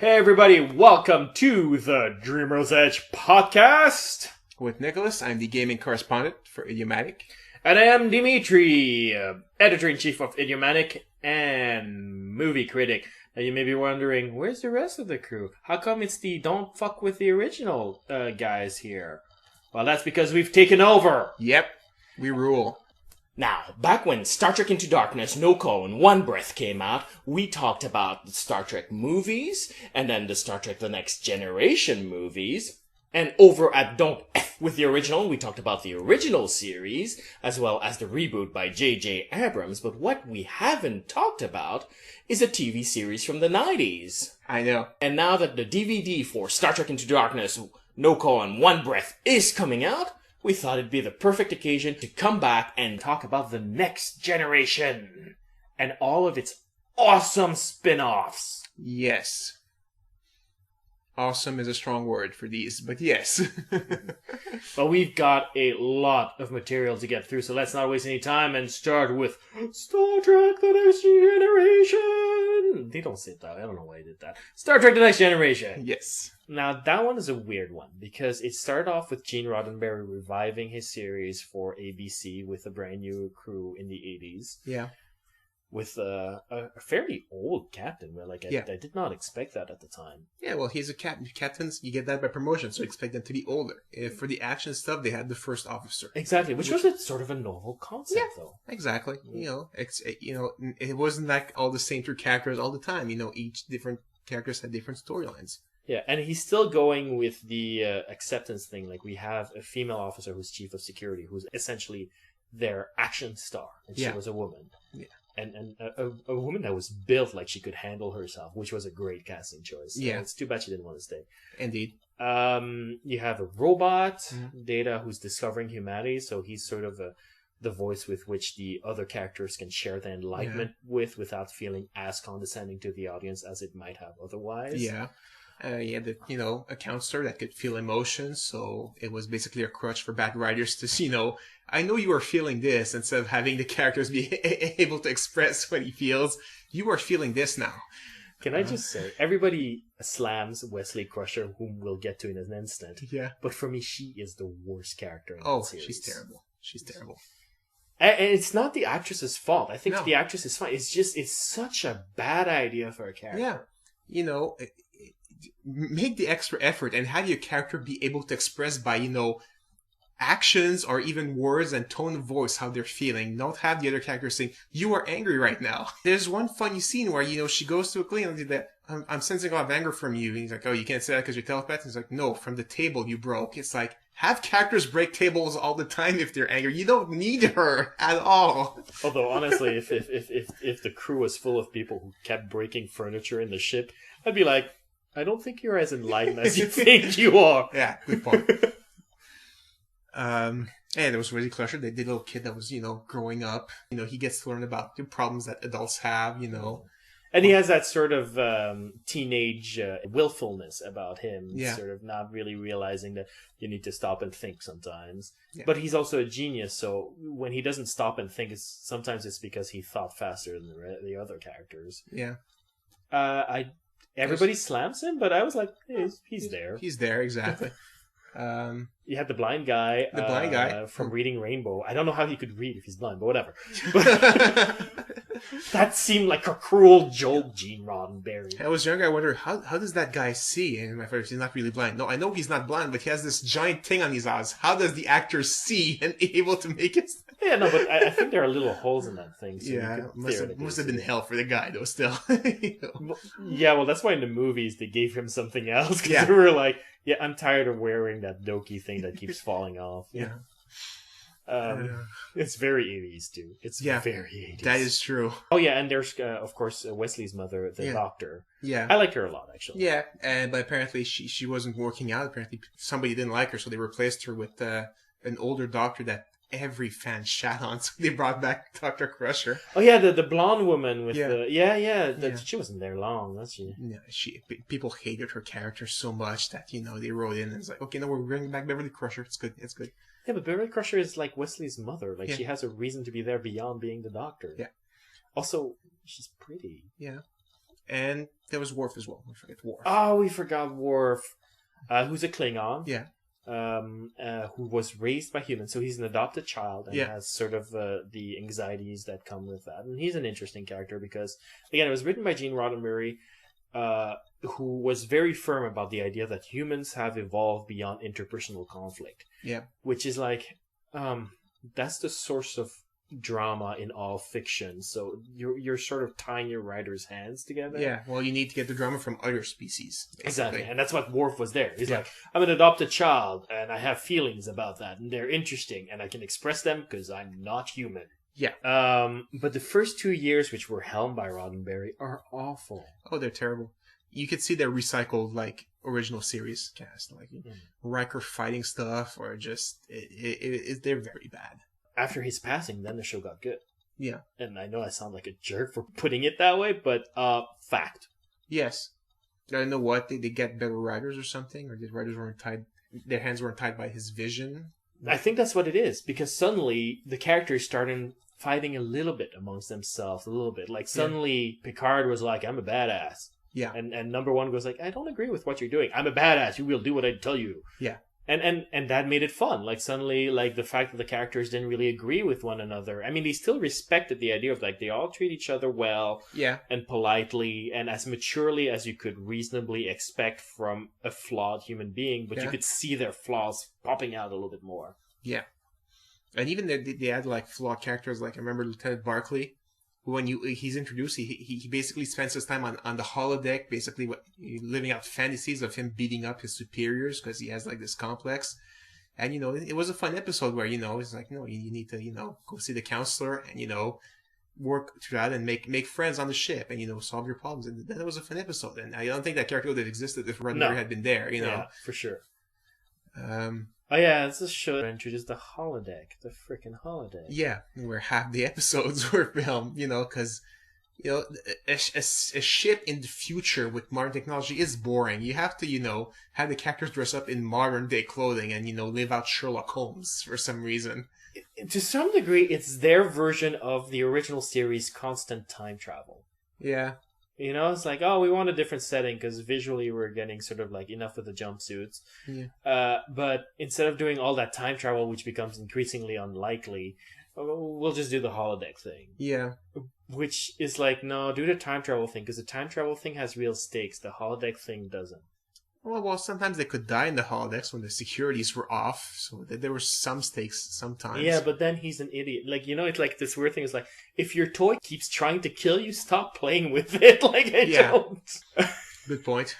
Hey everybody, welcome to the Dreamer's Edge podcast. With Nicholas, I'm the gaming correspondent for Idiomatic. And I am Dimitri, editor-in-chief of Idiomatic and movie critic. Now you may be wondering, where's the rest of the crew? How come it's the don't fuck with the original guys here? Well, that's because we've taken over. Yep, we rule. Now, back when Star Trek Into Darkness, No Call and One Breath came out, we talked about the Star Trek movies, and then the Star Trek The Next Generation movies. And over at Don't F with the Original, we talked about the original series, as well as the reboot by J.J. Abrams. But what we haven't talked about is a TV series from the 90s. I know. And now that the DVD for Star Trek Into Darkness, No Call and One Breath is coming out, we thought it'd be the perfect occasion to come back and talk about the Next Generation and all of its awesome spin-offs. Yes. Awesome is a strong word for these, but yes. But we've got a lot of material to get through, so let's not waste any time and start with Star Trek The Next Generation. They don't say that. I don't know why I did that. Star Trek The Next Generation. Yes. Now, that one is a weird one, because it started off with Gene Roddenberry reviving his series for ABC with a brand new crew in the 80s. Yeah. With a fairly old captain. I did not expect that at the time. Yeah, well, he's a captain. Captains, you get that by promotion, so expect them to be older. For the action stuff, they had the first officer. Exactly, which was a sort of a novel concept, though. Exactly. It wasn't like all the same two characters all the time. Each different characters had different storylines. Yeah, and he's still going with the acceptance thing. Like, we have a female officer who's chief of security, who's essentially their action star, and she was a woman. Yeah. And a woman that was built like she could handle herself, which was a great casting choice. So it's too bad she didn't want to stay. Indeed. You have a robot, Data, who's discovering humanity, so he's sort of the voice with which the other characters can share their enlightenment with without feeling as condescending to the audience as it might have otherwise. Yeah. A counselor that could feel emotions, so it was basically a crutch for bad writers to, I know you are feeling this, instead of having the characters be able to express what he feels. You are feeling this now. Can I just say, everybody slams Wesley Crusher, whom we'll get to in an instant. Yeah. But for me, she is the worst character in that series. She's terrible. She's terrible. And it's not the actress's fault. I think the actress is fine. It's such a bad idea for a character. Yeah. Make the extra effort and have your character be able to express by, actions or even words and tone of voice how they're feeling. Not have the other character saying, you are angry right now. There's one funny scene where, she goes to a cleaner and says that, I'm sensing a lot of anger from you. And he's like, oh, you can't say that because you're telepath? And he's like, no, from the table you broke. It's like, have characters break tables all the time if they're angry. You don't need her at all. Although, honestly, if the crew was full of people who kept breaking furniture in the ship, I'd be like, I don't think you're as enlightened as you think you are. Yeah, good point. And there was Wesley Crusher, the little kid that was, growing up. He gets to learn about the problems that adults have, And he has that sort of teenage willfulness about him, sort of not really realizing that you need to stop and think sometimes. Yeah. But he's also a genius, so when he doesn't stop and think, sometimes it's because he thought faster than the other characters. Yeah. Everybody slams him, but I was like, hey, he's there. He's there, exactly. You had the blind guy. From Reading Rainbow. I don't know how he could read if he's blind, but whatever. That seemed like a cruel joke, Gene Roddenberry. I was younger, I wondered, how does that guy see? And my first, he's not really blind. No, I know he's not blind, but he has this giant thing on his eyes. How does the actor see and able to make it? Yeah, no, but I think there are little holes in that thing. So must have been hell for the guy, though, still. Yeah, well, that's why in the movies they gave him something else. Because they were like, I'm tired of wearing that dokey thing that keeps falling off. Yeah. It's very 80s, too. It's very 80s. That is true. Oh, yeah, and there's, of course, Wesley's mother, the doctor. Yeah. I liked her a lot, actually. Yeah, but apparently she wasn't working out. Apparently somebody didn't like her, so they replaced her with an older doctor that every fan shat on, so they brought back Dr. Crusher. Oh, yeah, the blonde woman with the... She wasn't there long, was she? Yeah, people hated her character so much that, they wrote in and it's like, okay, no, we're bringing back Beverly Crusher. It's good. Yeah, but Beverly Crusher is like Wesley's mother. Like, she has a reason to be there beyond being the doctor. Yeah. Also, she's pretty. Yeah. And there was Worf as well. We forget Worf. Oh, we forgot Worf, who's a Klingon. Yeah. Who was raised by humans, so he's an adopted child and Yeah. has sort of the anxieties that come with that. And he's an interesting character because, again, it was written by Gene Roddenberry, who was very firm about the idea that humans have evolved beyond interpersonal conflict. Yeah. Which is like, that's the source of drama in all fiction. So you're sort of tying your writer's hands together. Yeah, well, you need to get the drama from other species. Basically. Exactly, and that's what Worf was there. He's like, I'm an adopted child, and I have feelings about that, and they're interesting, and I can express them because I'm not human. Yeah. But the first 2 years, which were helmed by Roddenberry, are awful. Oh, they're terrible. You could see they're recycled, like, original series cast. Like, Riker fighting stuff, or just... they're very bad. After his passing, then the show got good. Yeah. And I know I sound like a jerk for putting it that way, but fact. Yes. I don't know what, they get better writers or something, or the writers weren't tied, their hands weren't tied by his vision. I think that's what it is, because suddenly the characters started fighting a little bit amongst themselves, a little bit. Like suddenly Picard was like, I'm a badass. Yeah. And number one goes like, I don't agree with what you're doing. I'm a badass. You will do what I tell you. Yeah. And that made it fun. Like suddenly, like the fact that the characters didn't really agree with one another. I mean, they still respected the idea of like they all treat each other well, and politely, and as maturely as you could reasonably expect from a flawed human being. But you could see their flaws popping out a little bit more. Yeah, and even they had like flawed characters. Like I remember Lieutenant Barclay, who when he's introduced, he basically spends his time on the holodeck, basically living out fantasies of him beating up his superiors because he has like this complex. And it was a fun episode where it's like you need to go see the counselor and work through that and make friends on the ship and solve your problems. And that was a fun episode. And I don't think that character would have existed if Roddenberry had been there. Yeah, for sure. Oh yeah, it's a show that introduced the holodeck, the freaking holodeck. Yeah, where half the episodes were filmed, because, a ship in the future with modern technology is boring. You have to, have the characters dress up in modern day clothing and, live out Sherlock Holmes for some reason. To some degree, it's their version of the original series' constant time travel. Yeah. It's like, oh, we want a different setting because visually we're getting sort of like enough with the jumpsuits. Yeah. But instead of doing all that time travel, which becomes increasingly unlikely, we'll just do the holodeck thing. Yeah. Which is like, no, do the time travel thing because the time travel thing has real stakes. The holodeck thing doesn't. Well, sometimes they could die in the holodecks when the securities were off, so there were some stakes sometimes. Yeah, but then he's an idiot. Like, it's like this weird thing is like, if your toy keeps trying to kill you, stop playing with it. Like, I don't. Good point.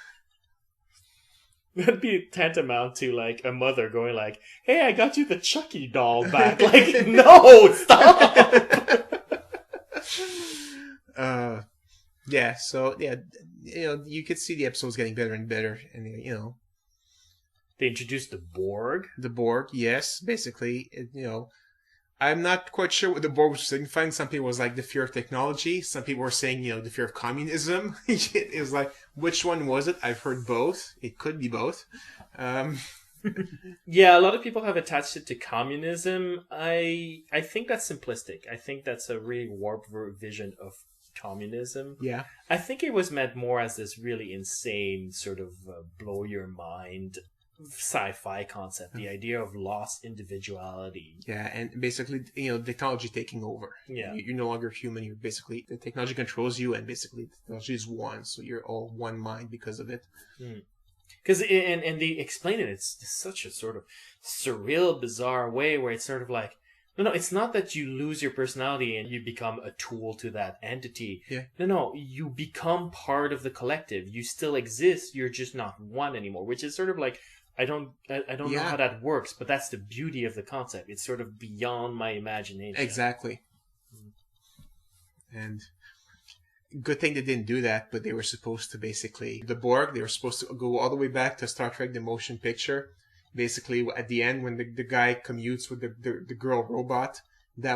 That'd be tantamount to, like, a mother going like, hey, I got you the Chucky doll back. Like, no, stop! Yeah, so, you could see the episodes getting better and better, and, They introduced the Borg. The Borg, yes, basically, I'm not quite sure what the Borg was signifying. Some people was like the fear of technology. Some people were saying, the fear of communism. It was like, which one was it? I've heard both. It could be both. Yeah, a lot of people have attached it to communism. I think that's simplistic. I think that's a really warped vision of communism. Yeah. I think it was meant more as this really insane sort of blow your mind sci-fi concept, the idea of lost individuality. Yeah, and basically, technology taking over. Yeah. You're no longer human. You're basically, the technology controls you, and basically, the technology is one, so you're all one mind because of it. Because, and they explain it, it's such a sort of surreal, bizarre way where it's sort of like, no, it's not that you lose your personality and you become a tool to that entity. Yeah. No, you become part of the collective. You still exist, you're just not one anymore, which is sort of like, I don't know how that works, but that's the beauty of the concept. It's sort of beyond my imagination. Exactly. And good thing they didn't do that, but they were supposed to basically, the Borg, they were supposed to go all the way back to Star Trek The Motion Picture. Basically, at the end, when the guy commutes with the girl robot, they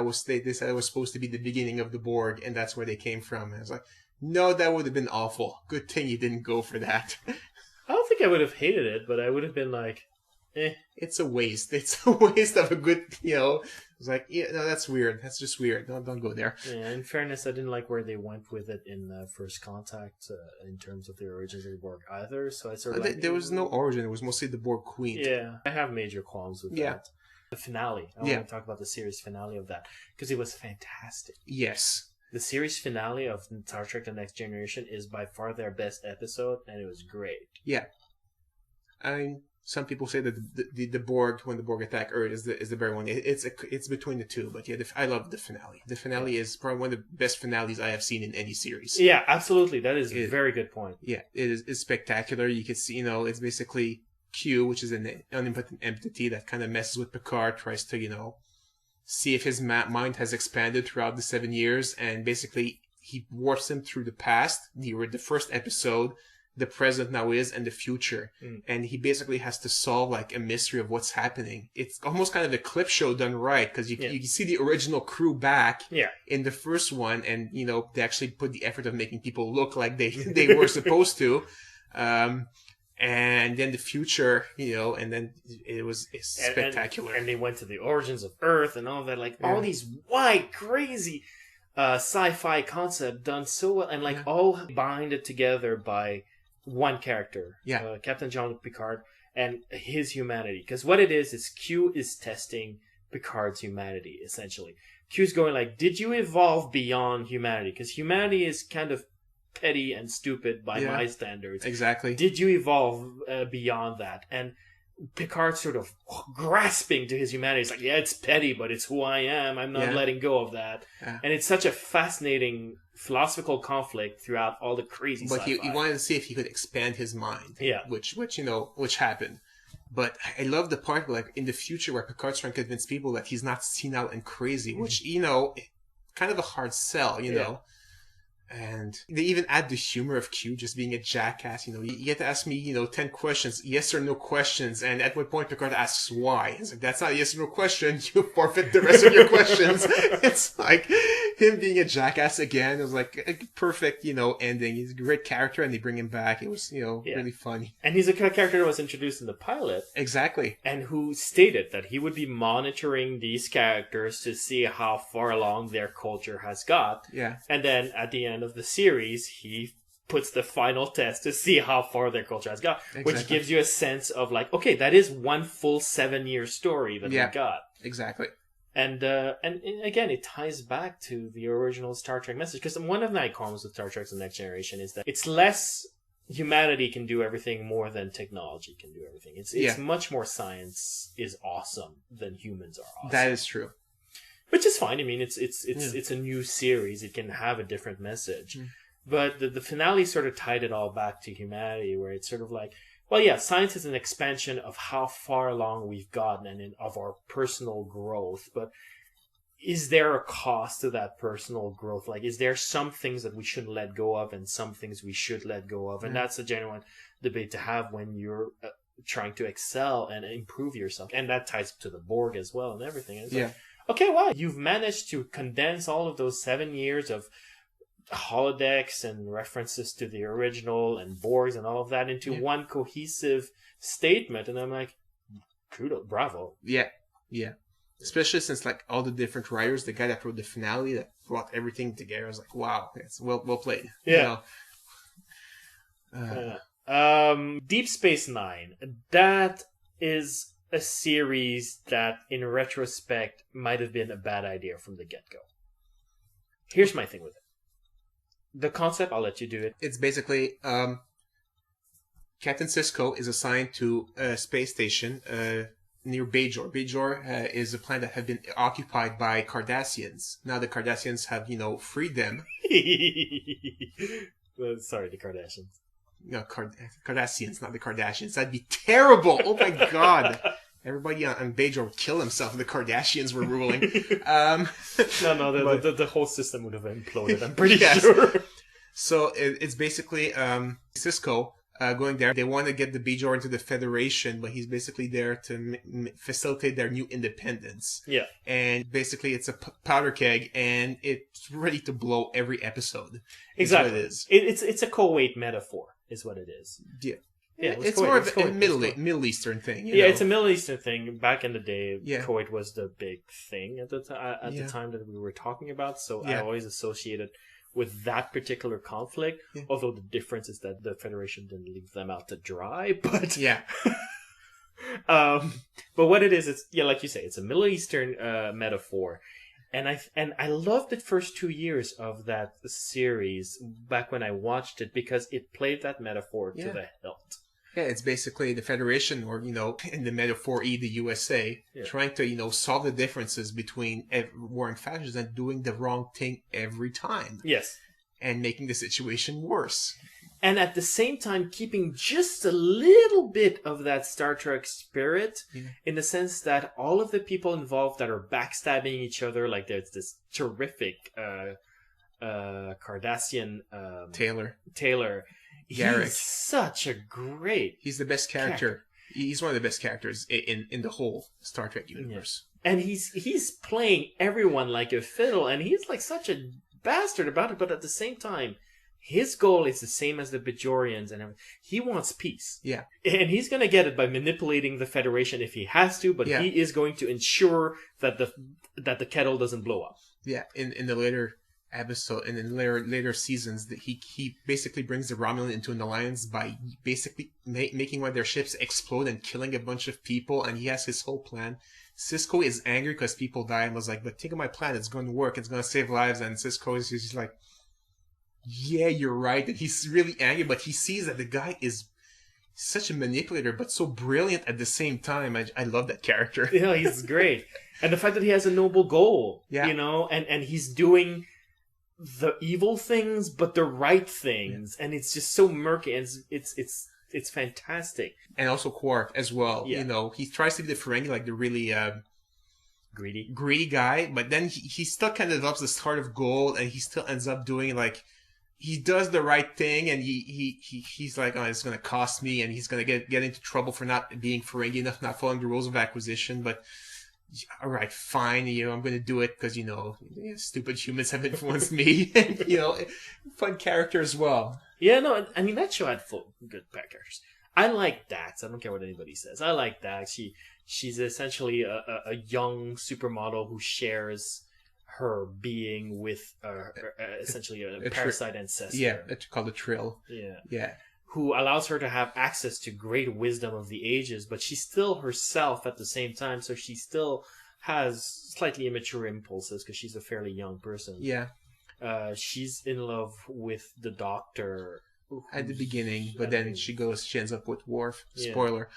said it was supposed to be the beginning of the Borg, and that's where they came from. And I was like, no, that would have been awful. Good thing you didn't go for that. I don't think I would have hated it, but I would have been like, eh. It's a waste. It's a waste of a good, It's like, yeah, no, that's weird. That's just weird. Don't go there. Yeah, in fairness, I didn't like where they went with it in First Contact in terms of the origins of the Borg either. So I sort of There was no origin. It was mostly the Borg Queen. Yeah, I have major qualms with that. The finale. I want to talk about the series finale of that because it was fantastic. Yes. The series finale of Star Trek: The Next Generation is by far their best episode, and it was great. Yeah. I mean, some people say that the Borg, when the Borg attack Earth, is the better one. It's between the two, but yeah, I love the finale. The finale is probably one of the best finales I have seen in any series. Yeah, absolutely. That is a very good point. Yeah, it's spectacular. You can see, it's basically Q, which is an unimpotent entity that kind of messes with Picard, tries to, see if his mind has expanded throughout the 7 years, and basically he warps him through the past, the first episode, the present now is, and the future. And he basically has to solve like a mystery of what's happening. It's almost kind of a clip show done right, because you can see the original crew back in the first one, and they actually put the effort of making people look like they were supposed to. And then the future, and then it's spectacular. And they went to the origins of Earth and all that, like all these wide, crazy sci-fi concept done so well, and all binded together by one character, Captain Jean-Luc Picard, and his humanity. Because what it is Q is testing Picard's humanity, essentially. Q's going like, did you evolve beyond humanity? Because humanity is kind of petty and stupid by my standards. Exactly. Did you evolve beyond that? And Picard sort of grasping to his humanity. It's like, yeah, it's petty, but it's who I am. I'm not letting go of that. Yeah. And it's such a fascinating philosophical conflict throughout all the crazy But sci-fi. he wanted to see if he could expand his mind. Yeah. Which happened. But I love the part where, in the future where Picard's trying to convince people that he's not senile and crazy, which, kind of a hard sell, know. And they even add the humor of Q just being a jackass. You get to ask me, 10 questions, yes or no questions. And at what point Picard asks why. It's like, that's not a yes or no question. You forfeit the rest of your questions. It's like him being a jackass again. It was like a perfect, ending. He's a great character, and they bring him back. It was, really funny. And he's a character that was introduced in the pilot. Exactly. And who stated that he would be monitoring these characters to see how far along their culture has got. Yeah. And then at the end of the series, he puts the final test to see how far their culture has got, which gives you a sense of like, okay, that is one full 7-year story that we got. Exactly. And again, it ties back to the original Star Trek message, because one of my qualms with Star Trek: The Next Generation is that it's less humanity can do everything more than technology can do everything. It's much more science is awesome than humans are awesome. That is true. Which is fine. I mean, it's a new series. It can have a different message. But the finale sort of tied it all back to humanity, where it's sort of like, well, yeah, science is an expansion of how far along we've gotten and of our personal growth. But is there a cost to that personal growth? Like, is there some things that we shouldn't let go of and some things we should let go of? And that's a genuine debate to have when you're trying to excel and improve yourself. And that ties to the Borg as well and everything. And it's like, okay, wow, you've managed to condense all of those 7 years of holodecks and references to the original and Borgs and all of that into one cohesive statement. And I'm like, kudos, bravo. Yeah. Especially since all the different writers, the guy that wrote the finale that brought everything together, I was like, wow, it's well played. Yeah. Deep Space Nine. That is a series that, in retrospect, might have been a bad idea from the get-go. Here's my thing with it. The concept, I'll let you do it. It's basically, Captain Sisko is assigned to a space station near Bajor. Bajor is a planet that had been occupied by Cardassians. Now the Cardassians have, freed them. Sorry, the Kardashians. No, Cardassians, not the Kardashians. That'd be terrible. Oh my god. Everybody on Bajor would kill himself if the Kardashians were ruling. The whole system would have imploded, I'm pretty sure. So it's basically Sisko going there. They want to get the Bajor into the Federation, but he's basically there to facilitate their new independence. Yeah. And basically it's a powder keg, and it's ready to blow every episode. Exactly. It is. It's a Kuwait metaphor, is what it is. Yeah. Yeah, it was it's Kuwait. more It was of a Kuwait. It was Kuwait. Middle Eastern thing. Yeah, it's a Middle Eastern thing. Back in the day, Yeah. Kuwait was the big thing at the time that we were talking about. So I always associated with that particular conflict. Yeah. Although the difference is that the Federation didn't leave them out to dry. But Yeah. but what it is, it's like you say, it's a Middle Eastern metaphor. And I loved the first 2 years of that series back when I watched it because it played that metaphor to the hilt. Yeah, it's basically the Federation, or, in the metaphor, the USA, trying to, solve the differences between warring factions and doing the wrong thing every time. Yes. And making the situation worse. And at the same time, keeping just a little bit of that Star Trek spirit, in the sense that all of the people involved that are backstabbing each other, like there's this terrific Cardassian Taylor. Garrick. He's such a great... He's the best character. He's one of the best characters in the whole Star Trek universe. Yeah. And he's playing everyone like a fiddle, and he's like such a bastard about it, but at the same time, his goal is the same as the Bajorians and everything. He wants peace. Yeah. And he's going to get it by manipulating the Federation if he has to, but he is going to ensure that the kettle doesn't blow up. Yeah, in the later episode and in later seasons, that he basically brings the Romulan into an alliance by basically making one of their ships explode and killing a bunch of people, and he has his whole plan. Sisko is angry because people die and was like, but think of my plan, it's going to work, it's going to save lives, and Sisko is just like, yeah, you're right. And he's really angry, but he sees that the guy is such a manipulator, but so brilliant at the same time. I love that character. Yeah, he's great. And the fact that he has a noble goal, and he's doing the evil things, but the right things. Yeah. And it's just so murky, and it's fantastic. And also Quark as well. Yeah. He tries to be the Ferengi, like the really greedy guy, but then he still kind of develops this heart of gold, and he still ends up doing he does the right thing, and he's like, oh, it's going to cost me, and he's going to get into trouble for not being Ferengi enough, not following the rules of acquisition, but all right, fine, I'm going to do it because, stupid humans have influenced me, and, fun character as well. Yeah, no, I mean, that show had good characters. I like Dax. I don't care what anybody says. I like Dax. She's essentially a young supermodel who shares her being with essentially a parasite ancestor. Yeah, it's called a Trill. Yeah. Who allows her to have access to great wisdom of the ages, but she's still herself at the same time, so she still has slightly immature impulses because she's a fairly young person. Yeah. She's in love with the Doctor at the beginning, but then she ends up with Worf. Spoiler.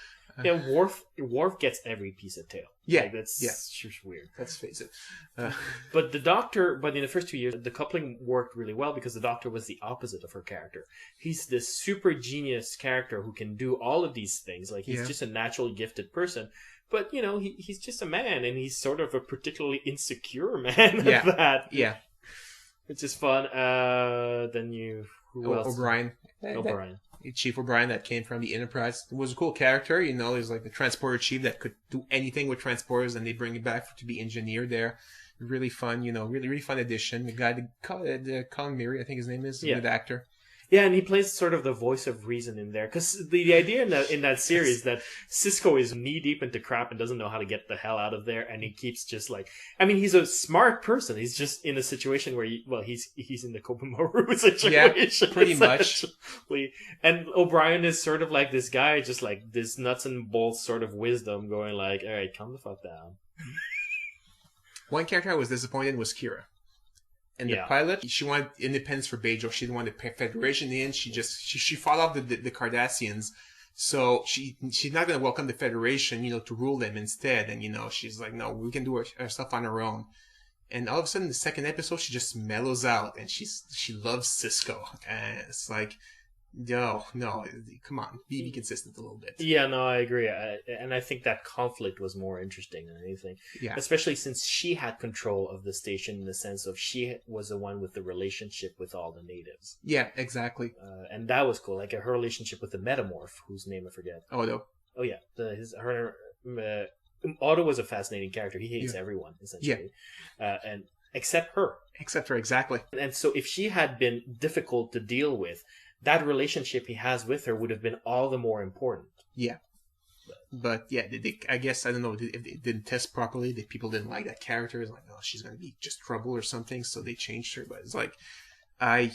Yeah, Worf gets every piece of tail. Yeah, that's just weird. Let's face it. But the Doctor, but in the first 2 years, the coupling worked really well because the Doctor was the opposite of her character. He's this super genius character who can do all of these things. Like, he's just a naturally gifted person. But, he's just a man, and he's sort of a particularly insecure man at that. Yeah. Which is fun. Who else? O'Brien. Chief O'Brien, that came from the Enterprise. It was a cool character, he's like the transporter chief that could do anything with transporters, and they bring it back to be engineered there. Really fun, really fun addition. The guy, the commemorate, I think his name is, the good actor. Yeah, and he plays sort of the voice of reason in there. Because the idea in that series that Sisko is knee-deep into crap and doesn't know how to get the hell out of there, and he keeps just he's a smart person. He's just in a situation where, he's in the commemorate situation. Yeah, pretty much. And O'Brien is sort of like this guy, just like this nuts and bolts sort of wisdom going like, all right, calm the fuck down. One character I was disappointed in was Kira. And the pilot, she wanted independence for Bajor. She didn't want the Federation in. She fought off the Cardassians. So she's not going to welcome the Federation, to rule them instead. And, she's like, no, we can do our stuff on our own. And all of a sudden, the second episode, she just mellows out. And she loves Sisko. And it's like, no, come on, be consistent a little bit. Yeah, no, I agree. And I think that conflict was more interesting than anything. Yeah. Especially since she had control of the station in the sense of she was the one with the relationship with all the natives. Yeah, exactly. And that was cool. Like her relationship with the metamorph, whose name I forget. Otto. Oh, yeah. Otto was a fascinating character. He hates everyone, essentially. Yeah. Except her. Except her, exactly. And so if she had been difficult to deal with, that relationship he has with her would have been all the more important. Yeah. But yeah, I guess, I don't know, if they didn't test properly, that people didn't like that character. It's like, oh, she's going to be just trouble or something, so they changed her. But it's like, I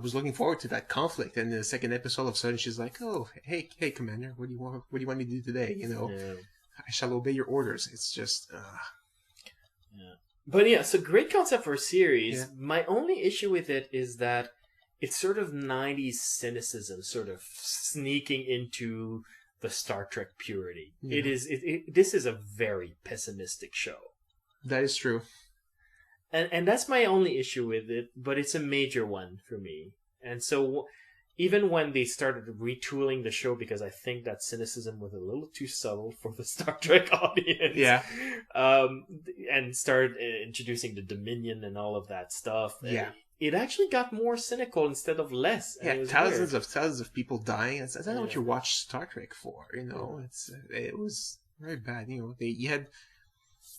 was looking forward to that conflict, and in the second episode, all of a sudden, she's like, "Oh, hey, Commander, what do you want me to do today? I shall obey your orders." It's just, yeah. But yeah, so great concept for a series. Yeah. My only issue with it is that it's sort of 90s cynicism, sort of sneaking into the Star Trek purity. Yeah. This is a very pessimistic show. That is true. And that's my only issue with it, but it's a major one for me. And so even when they started retooling the show, because I think that cynicism was a little too subtle for the Star Trek audience, yeah, and started introducing the Dominion and all of that stuff, yeah, it actually got more cynical instead of less. Yeah, thousands of people dying. I don't know what you watch Star Trek for. It was very bad. You had.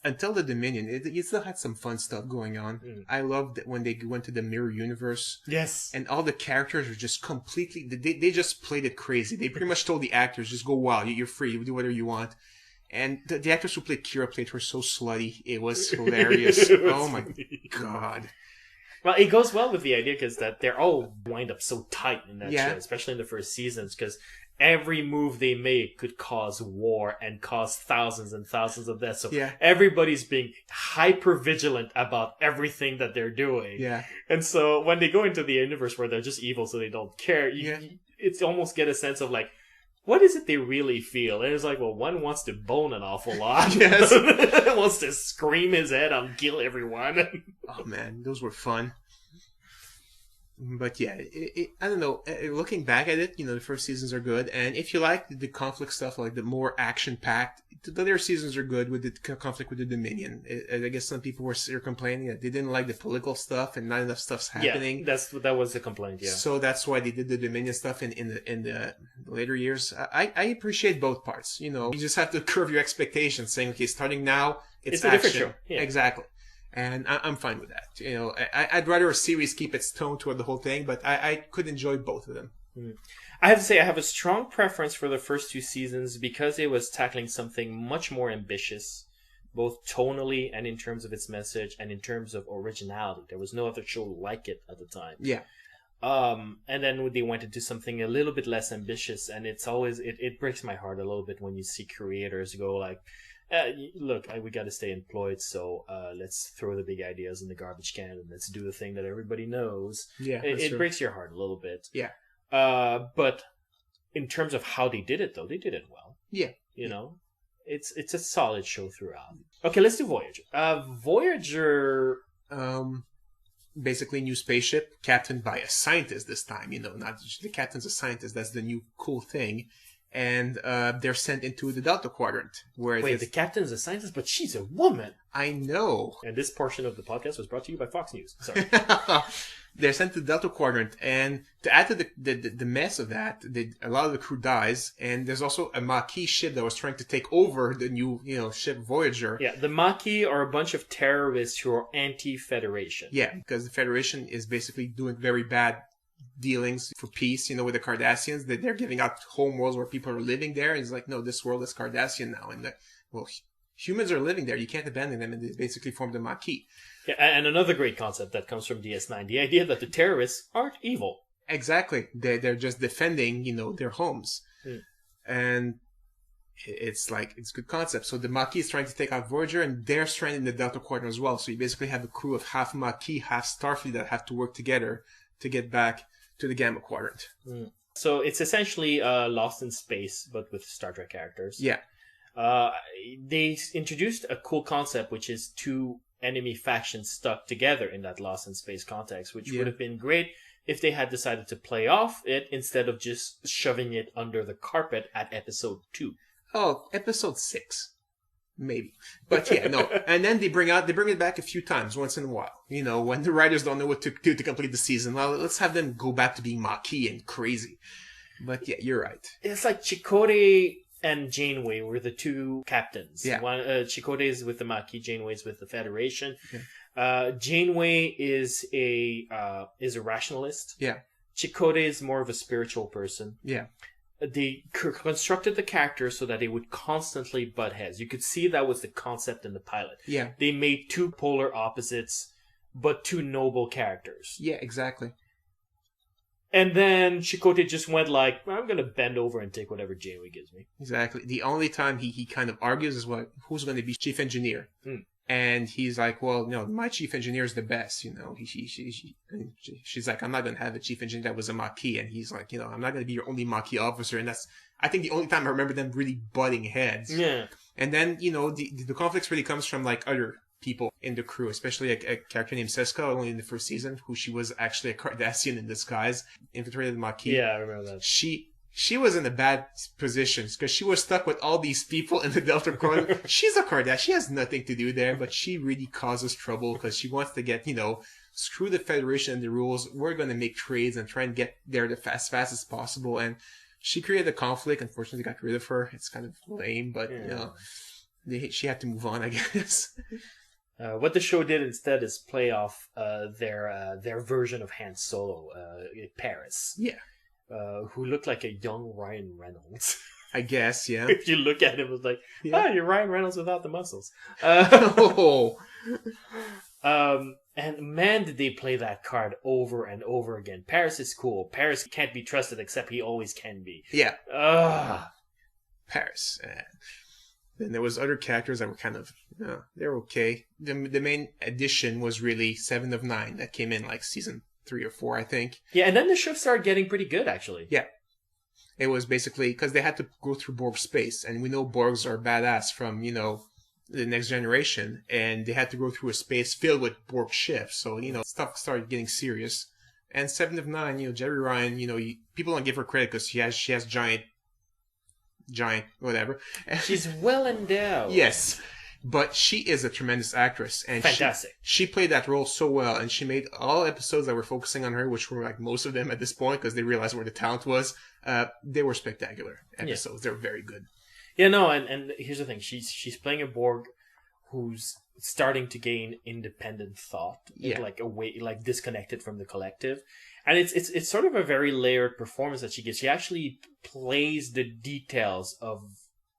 Until the Dominion, you still had some fun stuff going on. Mm. I loved that when they went to the mirror universe. Yes. And all the characters were just completely... They just played it crazy. They pretty much told the actors, just go wild. You're free. You do whatever you want. And the actors who played Kira were so slutty. It was hilarious. Oh my God. Well, it goes well with the idea because that they're all wind up so tight in that show, especially in the first seasons, because every move they make could cause war and cause thousands and thousands of deaths. So everybody's being hyper vigilant about everything that they're doing. Yeah. And so when they go into the universe where they're just evil, so they don't care, it's almost get a sense of like, what is it they really feel? And it's like, well, one wants to bone an awful lot. Yes. Wants to scream his head and kill everyone. Oh man, those were fun. But yeah, I don't know. Looking back at it, the first seasons are good, and if you like the conflict stuff, like the more action-packed, the later seasons are good with the conflict with the Dominion. I guess some people were complaining that they didn't like the political stuff and not enough stuff's happening. Yeah, that was the complaint. Yeah. So that's why they did the Dominion stuff in the later years. I appreciate both parts. You just have to curb your expectations, saying, okay, starting now, it's action. A different show. Yeah. Exactly. And I'm fine with that. I'd rather a series keep its tone toward the whole thing, but I could enjoy both of them. I have to say I have a strong preference for the first two seasons because it was tackling something much more ambitious, both tonally and in terms of its message and in terms of originality. There was no other show like it at the time. Yeah. And then they went into something a little bit less ambitious, and it's always it breaks my heart a little bit when you see creators go like, look, we got to stay employed, so let's throw the big ideas in the garbage can and let's do the thing that everybody knows. Yeah, it breaks your heart a little bit. Yeah. But in terms of how they did it, though, they did it well. Yeah. It's a solid show throughout. Okay, let's do Voyager. Voyager... basically new spaceship, captained by a scientist this time. Not the captain's a scientist. That's the new cool thing. And they're sent into the Delta Quadrant. Wait, the captain's a scientist, but she's a woman. I know. And this portion of the podcast was brought to you by Fox News. Sorry. They're sent to the Delta Quadrant, and to add to the mess of that, a lot of the crew dies, and there's also a Maquis ship that was trying to take over the new, ship Voyager. Yeah, the Maquis are a bunch of terrorists who are anti-Federation. Yeah, because the Federation is basically doing very bad dealings for peace, with the Cardassians, that they're giving out home worlds where people are living there. And it's like, no, this world is Cardassian now. And humans are living there. You can't abandon them. And they basically formed a Maquis. Yeah, and another great concept that comes from DS9, the idea that the terrorists aren't evil. Exactly. They're just defending, their homes. And it's a good concept. So the Maquis is trying to take out Voyager, and they're stranded in the Delta Quadrant as well. So you basically have a crew of half Maquis, half Starfleet that have to work together to get back to the Gamma Quadrant. So it's essentially Lost in Space, but with Star Trek characters. Yeah. They introduced a cool concept, which is two enemy factions stuck together in that Lost in Space context, which would have been great if they had decided to play off it instead of just shoving it under the carpet at episode 2. Oh, episode 6. Maybe. But yeah, no. And then they bring it back a few times, once in a while. When the writers don't know what to do to complete the season, well, let's have them go back to being Maquis and crazy. But yeah, you're right. It's like Chakotay and Janeway were the two captains. Yeah. Chakotay is with the Maquis, Janeway is with the Federation. Okay. Janeway is a rationalist. Yeah. Chakotay is more of a spiritual person. Yeah. They constructed the characters so that they would constantly butt heads. You could see that was the concept in the pilot. Yeah. They made two polar opposites, but two noble characters. Yeah, exactly. And then Chakotay just went like, I'm going to bend over and take whatever Janeway gives me. Exactly. The only time he kind of argues is who's going to be chief engineer. And he's like, well, no, my chief engineer is the best, you know. She's like, I'm not going to have a chief engineer that was a Maquis. And he's like, you know, I'm not going to be your only Maquis officer. And that's, I think, the only time I remember them really butting heads. Yeah. And then, you know, the conflicts really comes from, like, other people in the crew, especially a character named Seska, only in the first season, who she was actually a Cardassian in disguise, infiltrated the Maquis. Yeah, I remember that. She was in a bad position because she was stuck with all these people in the Delta Quadrant. She's a Cardassian. She has nothing to do there, but she really causes trouble because she wants to get, you know, screw the Federation and the rules. We're going to make trades and try and get there as fast as possible. And she created a conflict. Unfortunately, got rid of her. It's kind of lame, but, you know, she had to move on, I guess. What the show did instead is play off their version of Han Solo, Paris. Yeah. Who looked like a young Ryan Reynolds. I guess, yeah. If you look at him, it's like, you're Ryan Reynolds without the muscles. And man, did they play that card over and over again. Paris is cool. Paris can't be trusted, except he always can be. Yeah. Paris. Then there was other characters that were kind of, they're okay. The main addition was really 7 of 9 that came in like season 3 or 4, I think. Yeah, and then the show started getting pretty good, actually. Yeah. It was basically because they had to go through Borg space, and we know Borgs are badass from, you know, the Next Generation, and they had to go through a space filled with Borg ships, so, you know, stuff started getting serious. And 7 of 9, you know, Jerry Ryan, you know, people don't give her credit because she has giant, whatever. She's well endowed. Yes. But she is a tremendous actress, and fantastic. She played that role so well, and she made all episodes that were focusing on her, which were like most of them at this point because they realized where the talent was. They were spectacular episodes. Yeah. They were very good. Yeah, no, and here's the thing: she's playing a Borg who's starting to gain independent thought, like away, like disconnected from the collective, and it's sort of a very layered performance that she gives. She actually plays the details of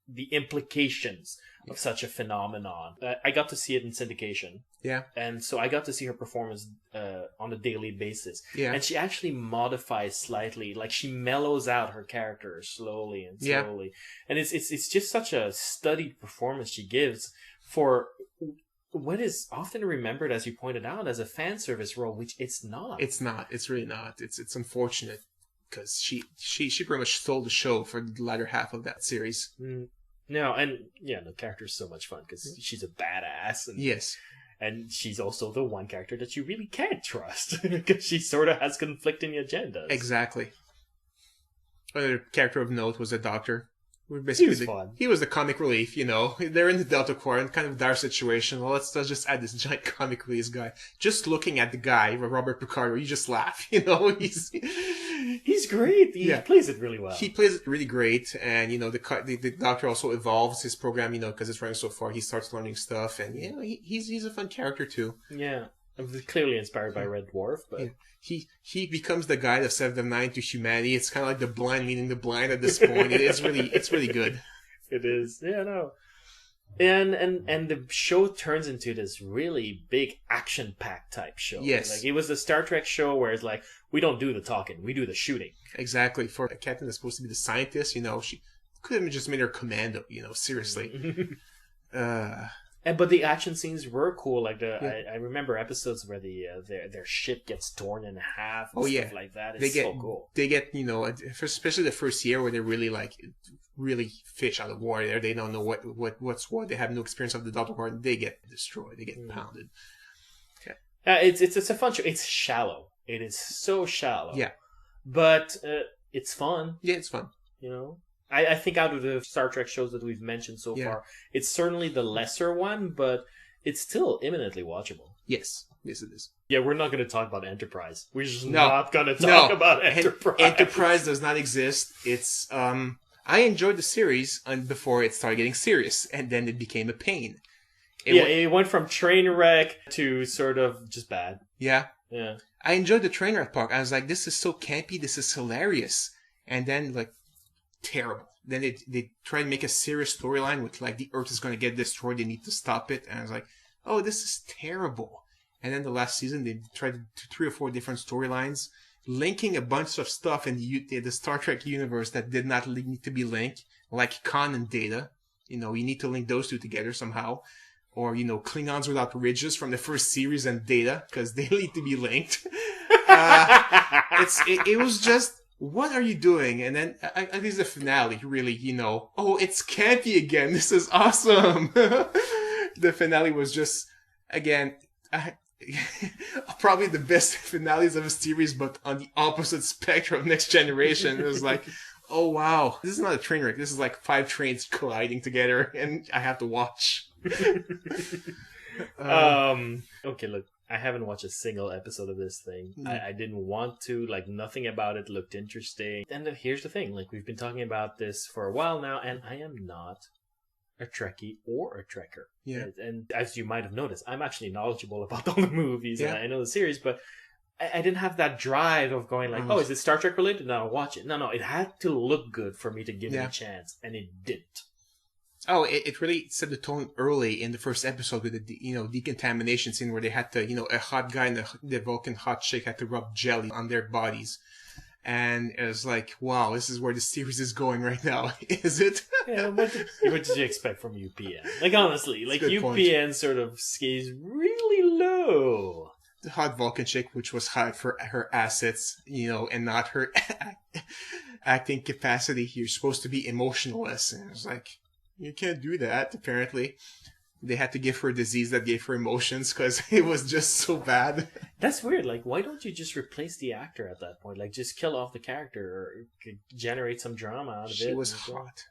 the implications of such a phenomenon. I got to see it in syndication. Yeah. And so I got to see her performance on a daily basis. Yeah. And she actually modifies slightly. Like, she mellows out her character slowly and slowly. Yeah. And it's just such a studied performance she gives for what is often remembered, as you pointed out, as a fan service role, which it's not. It's not. It's really not. It's unfortunate because she pretty much stole the show for the latter half of that series. No, and the character's so much fun because she's a badass. And, yes. And she's also the one character that you really can't trust because she sort of has conflicting agendas. Exactly. Another character of note was a doctor. He was fun. He was the comic relief, you know. They're in the Delta Quadrant, kind of dire situation. Well, let's just add this giant comic relief guy. Just looking at the guy, Robert Picardo, you just laugh, you know. He's great. He plays it really well. He plays it really great, and you know the doctor also evolves his program, you know, because it's running so far. He starts learning stuff, and you know he's a fun character too. Yeah, I'm clearly inspired by Red Dwarf, but he becomes the guide of 7 of 9 to humanity. It's kind of like the blind meeting the blind at this point. It's really good. It is. Yeah, no. And the show turns into this really big action-packed type show. Yes. Like, it was the Star Trek show where it's like, we don't do the talking, we do the shooting. Exactly. For a captain that's supposed to be the scientist, you know, she could have just made her commando, you know, seriously. But the action scenes were cool. Like I remember episodes where their ship gets torn in half and stuff like that. It's so cool. They get, you know, especially the first year where they're really fish out of water there. They don't know what's what. They have no experience of the Delta Quadrant. They get destroyed. They get pounded. Yeah. It's a fun show. It's shallow. It is so shallow. Yeah. But it's fun. Yeah, it's fun. You know? I think out of the Star Trek shows that we've mentioned so far, it's certainly the lesser one, but it's still eminently watchable. Yes. Yes, it is. Yeah, we're not going to talk about Enterprise. We're just not going to talk about Enterprise. Enterprise does not exist. It's I enjoyed the series before it started getting serious, and then it became a pain. It went from train wreck to sort of just bad. Yeah. Yeah. I enjoyed the train wreck part. I was like, this is so campy, this is hilarious. And then, like, terrible. Then they try to make a serious storyline with, like, the Earth is going to get destroyed, they need to stop it. And I was like, oh, this is terrible. And then the last season, they tried to do 3 or 4 different storylines, linking a bunch of stuff in the Star Trek universe that did not need to be linked, like Khan and Data. You know, you need to link those two together somehow. Or, you know, Klingons without ridges from the first series and Data, because they need to be linked. It was just, what are you doing? And then, at least the finale, really, you know, oh, it's campy again. This is awesome. The finale was just, again, probably the best finales of a series, but on the opposite spectrum of Next Generation. It was like, oh wow, this is not a train wreck. This is like 5 trains colliding together, and I have to watch. Okay, look, I haven't watched a single episode of this thing. I didn't want to. Like, nothing about it looked interesting. And then here's the thing: like, we've been talking about this for a while now, and I am not a Trekkie or a Trekker. Yeah. And as you might have noticed, I'm actually knowledgeable about all the movies, and I know the series, but I didn't have that drive of going like, oh, is it Star Trek related? No, I'll watch it. No, it had to look good for me to give it a chance, and it didn't. Oh, it really set the tone early in the first episode with the, you know, decontamination scene where they had to, you know, a hot guy and the Vulcan hot chick had to rub jelly on their bodies. And it was like, wow, this is where the series is going right now. Is it? Yeah, what did you expect from UPN? Like, honestly, like, UPN sort of skates really low. The hot Vulcan chick, which was hot for her assets, you know, and not her acting capacity. You're supposed to be emotionless. And it was like, you can't do that, apparently. They had to give her a disease that gave her emotions because it was just so bad. That's weird. Like, why don't you just replace the actor at that point? Like, just kill off the character or generate some drama out of it. She was hot.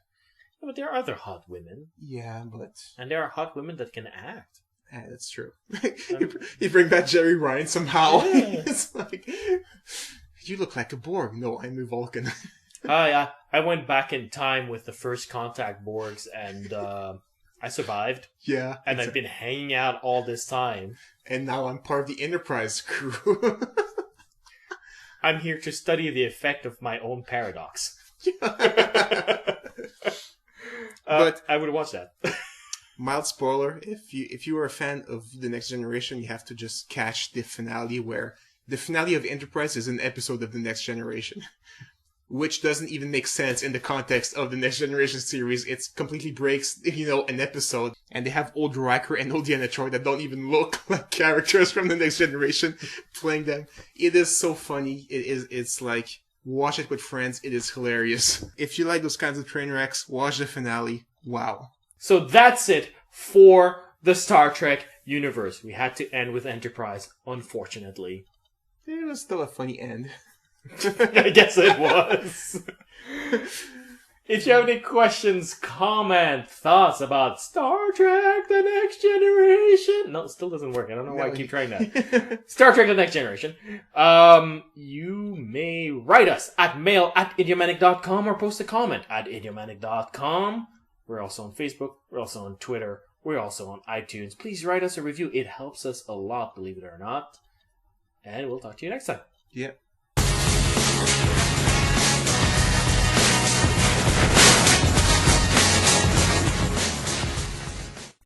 Yeah, but there are other hot women. Yeah, but... And there are hot women that can act. Yeah, that's true. You bring back Jerry Ryan somehow. Yeah. It's like, you look like a Borg. No, I'm a Vulcan. I went back in time with the first Contact Borgs, and I survived. Yeah. And I've been hanging out all this time. And now I'm part of the Enterprise crew. I'm here to study the effect of my own paradox. But I would watch that. Mild spoiler, if you are a fan of The Next Generation, you have to just catch the finale, where the finale of Enterprise is an episode of The Next Generation. Which doesn't even make sense in the context of the Next Generation series. It completely breaks, you know, an episode. And they have old Riker and old Deanna Troi that don't even look like characters from the Next Generation playing them. It is so funny. It's like, watch it with friends. It is hilarious. If you like those kinds of train wrecks, watch the finale. Wow. So that's it for the Star Trek universe. We had to end with Enterprise, unfortunately. It was still a funny end. I guess it was. If you have any questions, comment, thoughts about Star Trek The Next Generation. No, it still doesn't work. I don't know why I keep trying that. Star Trek The Next Generation. You may write us at mail@idiomatic.com or post a comment at idiomatic.com. We're also on Facebook. We're also on Twitter. We're also on iTunes. Please write us a review. It helps us a lot, believe it or not. And we'll talk to you next time. Yeah.